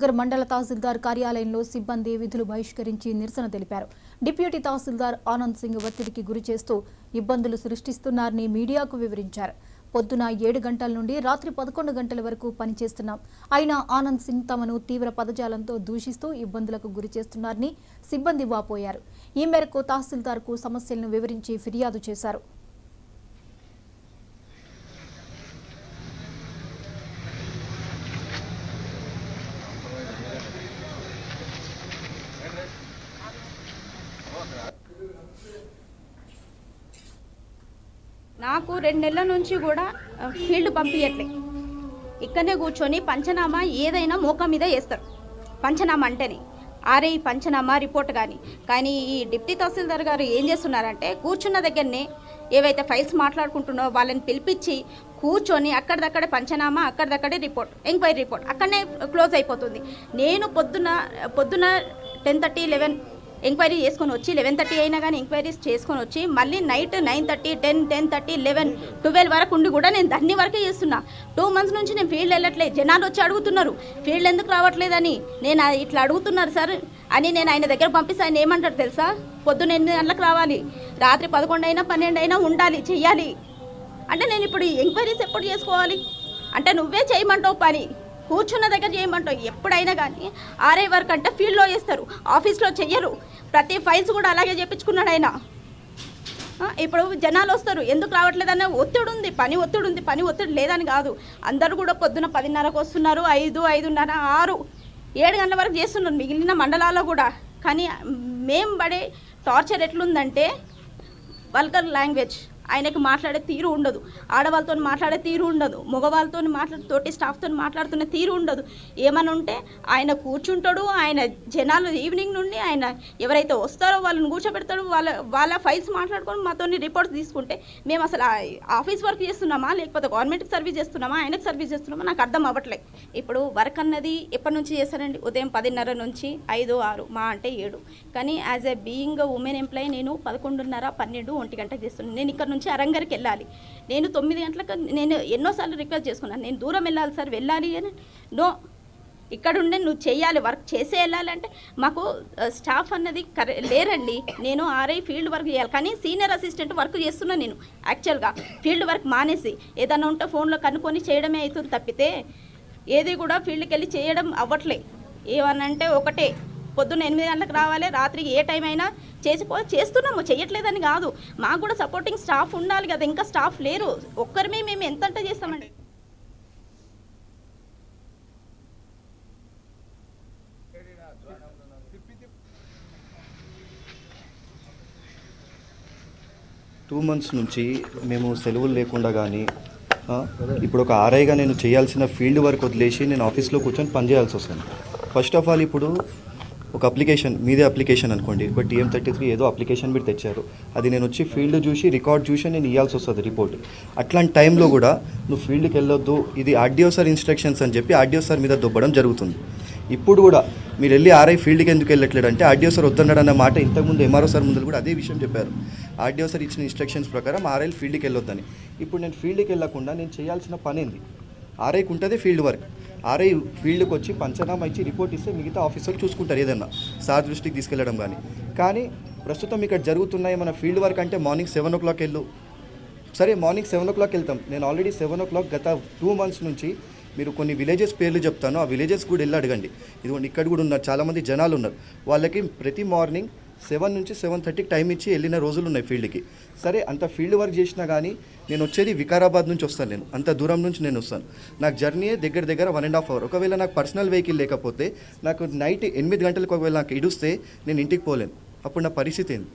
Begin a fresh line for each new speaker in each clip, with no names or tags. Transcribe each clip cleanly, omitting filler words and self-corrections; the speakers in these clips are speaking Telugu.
నగర్ మండల తహసీల్దార్ కార్యాలయంలో సిబ్బంది విధులు బహిష్కరించి నిరసన తెలిపారు. డిప్యూటీ తహసీల్దార్ ఆనంద్ సింగ్ ఒత్తిడికి గురి చేస్తూ ఇబ్బందులు సృష్టిస్తున్నారని మీడియాకు వివరించారు. పొద్దున 7 గంటల నుండి రాత్రి 11 గంటల వరకు పనిచేస్తున్నాం. అయినా ఆనంద్ సింగ్ తమను తీవ్ర పదజాలంతో దూషిస్తూ ఇబ్బందులకు గురి చేస్తున్నారని సిబ్బంది వాపోయారు. ఈ మేరకు తహసీల్దార్కు సమస్యలను వివరించి ఫిర్యాదు చేశారు.
నాకు 2 నెలల నుంచి కూడా ఫీల్డ్ పంపించట్లే. ఇక్కడనే కూర్చొని పంచనామా ఏదైనా మోకా మీద వేస్తారు. పంచనామా అంటేనే ఆర్ఐ పంచనామా రిపోర్ట్ కానీ ఈ డిప్యూటీ తహసీల్దార్ గారు ఏం చేస్తున్నారంటే కూర్చున్న దగ్గరనే ఏవైతే ఫైల్స్ మాట్లాడుకుంటున్నారో వాళ్ళని పిలిపించి కూర్చొని అక్కడిదక్కడే పంచనామా, అక్కడిదక్కడే రిపోర్ట్, ఎంక్వైరీ రిపోర్ట్ అక్కడనే క్లోజ్ అయిపోతుంది. నేను పొద్దున 10:30, 11 ఎంక్వైరీ చేసుకొని వచ్చి 11:30 అయినా కానీ ఎంక్వైరీస్ చేసుకొని వచ్చి మళ్ళీ నైట్ 9:30, 10, 10:30, 11, 12 వరకు ఉండి కూడా నేను దాన్ని వరకే చేస్తున్నా. 2 months నుంచి నేను ఫీల్డ్ వెళ్ళట్లేదు. జనాలు వచ్చి అడుగుతున్నారు ఫీల్డ్ ఎందుకు రావట్లేదని. నేను ఇట్లా అడుగుతున్నారు సార్ అని నేను ఆయన దగ్గర పంపిస్తే ఆయన ఏమంటారు తెలుసా? పొద్దున్న 8 గంటలకు రావాలి, రాత్రి 11 అయినా 12 అయినా ఉండాలి, చెయ్యాలి అంటే నేను ఇప్పుడు ఎంక్వైరీస్ ఎప్పుడు చేసుకోవాలి అంటే నువ్వే చేయమంటావు, పని కూర్చున్న దగ్గర చేయమంటావు. ఎప్పుడైనా కానీ ఆర్ఐ వర్క్ అంటే ఫీల్డ్లో చేస్తారు, ఆఫీస్లో చెయ్యరు. ప్రతి ఫైల్స్ కూడా అలాగే చేయించుకున్నాడు ఆయన. ఇప్పుడు జనాలు వస్తారు ఎందుకు రావట్లేదన్న ఒత్తిడి ఉంది, పని ఒత్తిడి లేదని కాదు. అందరూ కూడా పొద్దున 10:30కు వస్తున్నారు, 5, 5:30, 6, 7 గంటల వరకు చేస్తున్నారు మిగిలిన మండలాల్లో కూడా. కానీ మేము పడే టార్చర్ ఎట్లుందంటే వల్గర్ లాంగ్వేజ్, ఆయనకి మాట్లాడే తీరు ఉండదు, ఆడవాళ్ళతో మాట్లాడే తీరు ఉండదు, మగవాళ్ళతో తోటి స్టాఫ్తో మాట్లాడుతున్న తీరు ఉండదు. ఏమని ఉంటే ఆయన కూర్చుంటాడు, ఆయన జనాలు ఈవినింగ్ నుండి ఆయన ఎవరైతే వస్తారో వాళ్ళని కూర్చోబెడతాడు, వాళ్ళ ఫైల్స్ మాట్లాడుకొని మాతో రిపోర్ట్స్ తీసుకుంటే మేము అసలు ఆఫీస్ వర్క్ చేస్తున్నామా లేకపోతే గవర్నమెంట్కి సర్వీస్ చేస్తున్నామా ఆయనకు సర్వీస్ చేస్తున్నామా నాకు అర్థం అవ్వట్లేదు. ఇప్పుడు వర్క్ అన్నది ఎప్పటి నుంచి చేశారండి? ఉదయం 10:30 నుంచి 5, 6 మా అంటే 7. కానీ as a being women employee నేను 11:30, 12, 1 గంటకు చేస్తున్నాను. నేను ఇక్కడ నుంచి అరంగర్కి వెళ్ళాలి. నేను 9 గంటలకు నేను ఎన్నోసార్లు రిక్వెస్ట్ చేసుకున్నాను, నేను దూరం వెళ్ళాలి సార్, వెళ్ళాలి అని. నో, ఇక్కడ ఉండే నువ్వు చేయాలి, వర్క్ చేసే వెళ్ళాలంటే మాకు స్టాఫ్ అన్నది లేరండి. నేను ఆర్ఐ ఫీల్డ్ వర్క్ చేయాలి కానీ సీనియర్ అసిస్టెంట్ వర్క్ చేస్తున్నాను. నేను యాక్చువల్గా ఫీల్డ్ వర్క్ మానేసి ఏదన్నా ఉంటే ఫోన్లో కనుక్కొని చేయడమే అవుతుంది తప్పితే ఏది కూడా ఫీల్డ్కి వెళ్ళి చేయడం అవ్వట్లే. ఏమనంటే ఒకటే, పొద్దున్న 8 గంటలకు రావాలి, రాత్రి ఏ టైం అయినా చేస్తున్నాము, చేయట్లేదని కాదు. మాకు కూడా సపోర్టింగ్ స్టాఫ్ ఉండాలి కదా, ఇంకా స్టాఫ్ లేరు. ఒక్కరిమే మేము ఎంత చేస్తామండి.
టూ మంత్స్ నుంచి మేము సెలవులు లేకుండా కానీ ఇప్పుడు ఒక ఆర్ఐగా నేను చేయాల్సిన ఫీల్డ్ వర్క్ వదిలేసి నేను ఆఫీస్లో కూర్చొని పనిచేయాల్సి వస్తుంది. ఫస్ట్ ఆఫ్ ఆల్ ఇప్పుడు ఒక అప్లికేషన్ మీదే అప్లికేషన్ అనుకోండి, బట్ TM33 ఏదో అప్లికేషన్ మీరు తెచ్చారు, అది నేను వచ్చి ఫీల్డ్ చూసి రికార్డ్ చూసి నేను ఇవ్వాల్సి వస్తుంది రిపోర్ట్. అట్లాంటి టైంలో కూడా నువ్వు ఫీల్డ్కి వెళ్ళొద్దు, ఇది ఆర్డీఓ సార్ ఇన్స్ట్రక్షన్స్ అని చెప్పి ఆర్డీఓ సార్ మీద దొబ్బడం జరుగుతుంది. ఇప్పుడు కూడా మీరు వెళ్ళి ఆర్ఐ ఫీల్డ్కి ఎందుకు వెళ్ళట్లేదు అంటే ఆర్డీఓ సార్ వద్దన్నాడు అన్న మాట ఇంతకుముందు ఎంఆర్ఓ సార్ ముందు కూడా అదే విషయం చెప్పారు. ఆర్డీఓ సార్ ఇచ్చిన ఇన్స్ట్రక్షన్స్ ప్రకారం ఆర్ఐ ఫీల్డ్కి వెళ్ళొద్దని. ఇప్పుడు నేను ఫీల్డ్కి వెళ్ళకుండా నేను చేయాల్సిన పని ఏంది? ఆర్ఐకి ఉంటుంది ఫీల్డ్ వర్క్. ఆర్ఐ ఫీల్డ్కి వచ్చి పంచనామా ఇచ్చి రిపోర్ట్ ఇస్తే మిగతా ఆఫీసర్లు చూసుకుంటారు ఏదన్నా సార్ దృష్టికి తీసుకెళ్ళడం కానీ ప్రస్తుతం ఇక్కడ జరుగుతున్నాయి మన ఫీల్డ్ వర్క్ అంటే మార్నింగ్ 7 o'clock వెళ్ళు. సరే మార్నింగ్ 7 o'clock వెళ్తాం. నేను ఆల్రెడీ 7 o'clock గత 2 months నుంచి మీరు కొన్ని విలేజెస్ పేర్లు చెప్తాను, ఆ విలేజెస్ కూడా వెళ్ళి అడగండి. ఇదిగోండి ఇక్కడ కూడా ఉన్నారు, చాలామంది జనాలు ఉన్నారు. వాళ్ళకి ప్రతి మార్నింగ్ 7 నుంచి 7:30 టైం ఇచ్చి వెళ్ళిన రోజులు ఉన్నాయి ఫీల్డ్కి. సరే అంత ఫీల్డ్ వర్క్ చేసినా కానీ నేను వచ్చేది వికారాబాద్ నుంచి వస్తాను, నేను అంత దూరం నుంచి నేను వస్తాను. నాకు జర్నీ దగ్గర 1.5 hour. ఒకవేళ నాకు పర్సనల్ వెహికల్ లేకపోతే నాకు నైట్ 8 గంటలకు ఒకవేళ నాకు ఇడుస్తే నేను ఇంటికి పోలేను. అప్పుడు నా పరిస్థితి ఏంది?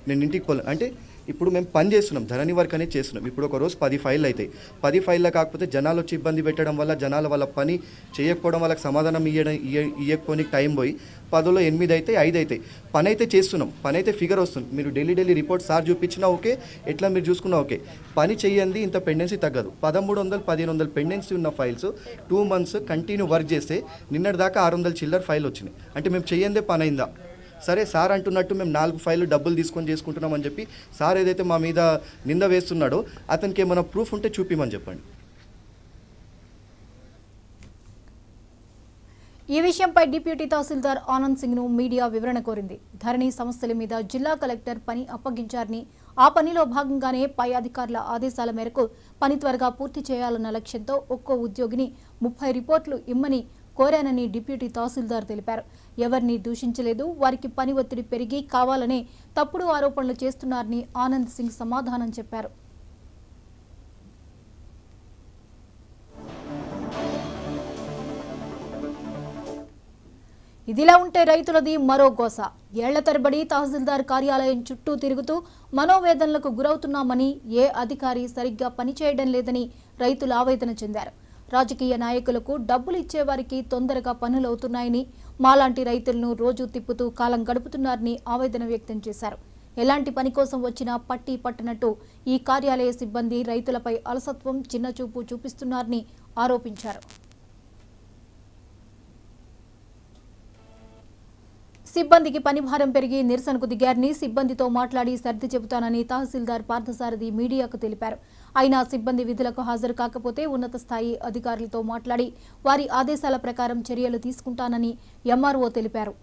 నేను ఇంటికి పోలేను. అంటే ఇప్పుడు మేము పని చేస్తున్నాం, ధరణి వర్క్ అనేది చేస్తున్నాం. ఇప్పుడు ఒక రోజు 10 ఫైళ్ళు అవుతాయి. 10 ఫైళ్ళ కాకపోతే జనాలు వచ్చి ఇబ్బంది పెట్టడం వల్ల జనాల వాళ్ళ పని చేయకపోవడం వాళ్ళకి సమాధానం ఇవ్వకపోనికి టైం పోయి 10లో 8 అయితే 5 అవుతాయి. పని అయితే చేస్తున్నాం, పని అయితే ఫిగర్ వస్తుంది. మీరు డైలీ రిపోర్ట్ సార్ చూపించినా ఓకే, ఎట్లా మీరు చూసుకున్నా ఓకే. పని చేయండి, ఇంత పెండెన్సీ తగ్గదు. 1300, 1500 పెండెన్సీ ఉన్న ఫైల్స్ 2 months కంటిన్యూ వర్క్ చేస్తే నిన్నటి దాకా 600 చిల్లర ఫైల్ వచ్చినాయి. అంటే మేము చేయందే పని అయిందా? సరే సార్ అంటున్నట్టు మేము 4 ఫైళ్ళు డబ్బులు తీసుకొని చేసుకుంటున్నామని చెప్పి సార్ ఏదైతే మా మీద నింద వేస్తున్నాడో అతనికి ఏమైనా ప్రూఫ్ ఉంటే చూపిమని చెప్పండి.
ఈ విషయంపై డిప్యూటీ తహసీల్దార్ ఆనంద్ సింగ్ ను మీడియా వివరణ కోరింది. ధరణి సమస్యల మీద జిల్లా కలెక్టర్ పని అప్పగించారని, ఆ పనిలో భాగంగానే పై అధికారుల ఆదేశాల మేరకు పని త్వరగా పూర్తి చేయాలన్న లక్ష్యంతో ఒక్కో ఉద్యోగిని 30 రిపోర్టులు ఇమ్మని కోరానని డిప్యూటీ తహసీల్దార్ తెలిపారు. ఎవరిని దూషించలేదు, వారికి పని ఒత్తిడి పెరిగి కావాలనే తప్పుడు ఆరోపణలు చేస్తున్నారని ఆనంద్ సింగ్ సమాధానం చెప్పారు. ఇదిలా ఉంటే రైతులది మరో గోస. ఏళ్ల తరబడి తహసీల్దార్ కార్యాలయం చుట్టూ తిరుగుతూ మనోవేదనలకు గురవుతున్నామని, ఏ అధికారి సరిగ్గా పనిచేయడం లేదని రైతులు ఆవేదన చెందారు. రాజకీయ నాయకులకు డబ్బులు ఇచ్చేవారికి తొందరగా పనులవుతున్నాయని, మాలాంటి రైతులను రోజు తిప్పుతూ కాలం గడుపుతున్నారని ఆవేదన వ్యక్తం చేశారు. ఎలాంటి పని కోసం వచ్చినా పట్టి పట్టనట్టు ఈ కార్యాలయ సిబ్బంది రైతులపై అలసత్వం, చిన్నచూపు చూపిస్తున్నారని ఆరోపించారు. సిబ్బందికి పనిభారం పెరిగి నిరసనకు దిగారని, సిబ్బందితో మాట్లాడి సర్ది చెబుతానని తహసీల్దార్ పార్థసారథి మీడియాకు తెలిపారు. అయినా సిబ్బంది విధులకు హాజరు కాకపోతే ఉన్నత స్థాయి అధికారులతో మాట్లాడి వారి ఆదేశాల ప్రకారం చర్యలు తీసుకుంటానని ఎంఆర్ఓ తెలిపారు.